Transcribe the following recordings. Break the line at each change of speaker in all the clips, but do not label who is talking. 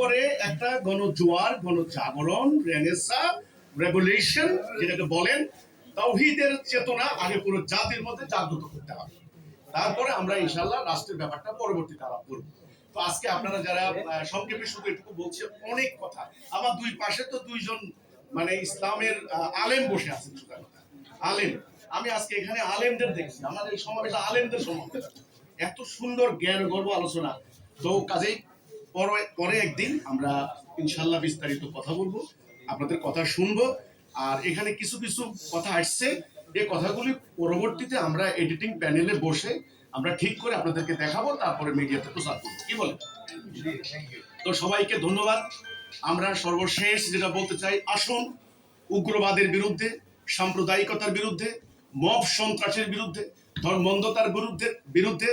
করে একটা গণজোয়ার, গণজাগরণ, রেনেসা, রেভলিউশন যেটাকে বলেন, তাওহীদের চেতনা আগে পুরো জাতির মধ্যে জাগ্রত করতে হবে। তারপরে আমরা ইনশাআল্লাহ রাষ্ট্রের ব্যাপারটা পরবর্তীতে আলাপ করব। তো আজকে আপনারা যারা সংক্ষেপে শুধু এটুকু বলছে, অনেক কথা। আমার দুই পাশে তো দুইজন মানে ইসলামের আলেম বসে আছেন, সুতরাং আলেম। আমি আজকে এখানে আলেমদের দেখছি, আমাদের এই সমাবেশ আলেমদের সমাবেশ, এত সুন্দর জ্ঞান গর্ব আলোচনা। তো কাজেই পরে একদিন আমরা ইনশাল্লাহ বিস্তারিত কথা বলবো, আপনাদের কথা শুনবো। আর এখানে কিছু কিছু কথা আসছে, এই কথাগুলি পরবর্তীতে আমরা এডিটিং প্যানেলে বসে আমরা ঠিক করে আপনাদেরকে দেখাবো, তারপরে মিডিয়াতে প্রচার করবো। কি বলেন? তো সবাইকে ধন্যবাদ। আমরা সর্বশেষ যেটা বলতে চাই, আসুন উগ্রবাদের বিরুদ্ধে, সাম্প্রদায়িকতার বিরুদ্ধে, মব সন্ত্রাসের বিরুদ্ধে, ধর্মান্ধতার বিরুদ্ধে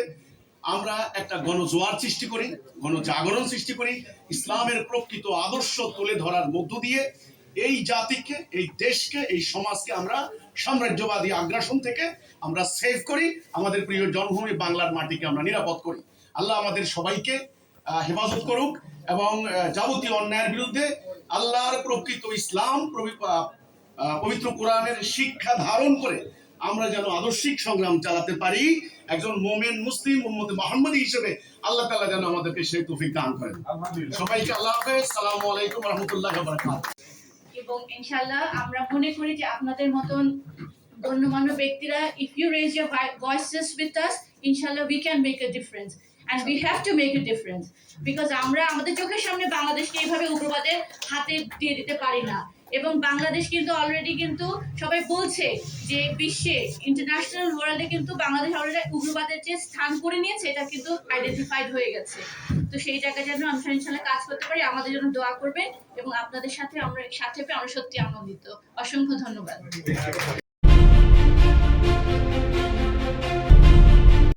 আমরা একটা গণজোয়ার সৃষ্টি করি, গণজাগরণ সৃষ্টি করি, ইসলামের প্রকৃত আদর্শ তুলে ধরার মধ্য দিয়ে এই জাতিকে, এই দেশকে, এই সমাজকে আমরা সাম্রাজ্যবাদী আগ্রাসন থেকে আমরা সেভ করি, আমাদের প্রিয় জন্মভূমি বাংলার মাটিকে আমরা নিরাপদ করি। আল্লাহ আমাদের সবাইকে হেফাজত করুক এবং যাবতীয় অন্যায়ের বিরুদ্ধে আল্লাহর প্রকৃত ইসলাম, পবিত্র কোরআনের শিক্ষা ধারণ করে আমরা যেন আদর্শিক সংগ্রাম চালাতে পারি, একজন মোমেন মুসলিম উম্মতে মুহাম্মদী হিসেবে আল্লাহ তাআলা যেন আমাদেরকে সেই তৌফিক দান করেন। সবাইকে আল্লাহ হাফেজ, আসসালামু আলাইকুম ওয়া রাহমাতুল্লাহি ওয়া বারাকাতুহু।
এবং ইনশাআল্লাহ আমরা মনে করি যে আপনাদের মতন গণ্যমান্য ব্যক্তিরা, if you raise your voices with us, inshallah we can make a difference and we have to make a difference, because আমরা আমাদের চোখের সামনে বাংলাদেশকে এইভাবে উগ্রবাদের হাতে দিয়ে দিতে পারি না। এবং বাংলাদেশ কিন্তু অলরেডি কিন্তু সবাই বলছে যে বিশ্বে, ইন্টারন্যাশনাল ওয়ার্ল্ডে কিন্তু বাংলাদেশ অলরেডি উগ্রবাদের যে স্থান করে নিয়েছে, এটা কিন্তু আইডেন্টিফাইড হয়ে গেছে। তো সেই জায়গায় যেন আমরা ইনশাআল্লাহ কাজ করতে পারি, আমাদের জন্য দোয়া করবেন এবং আপনাদের সাথে আমরা সত্যি আনন্দিত। অসংখ্য ধন্যবাদ।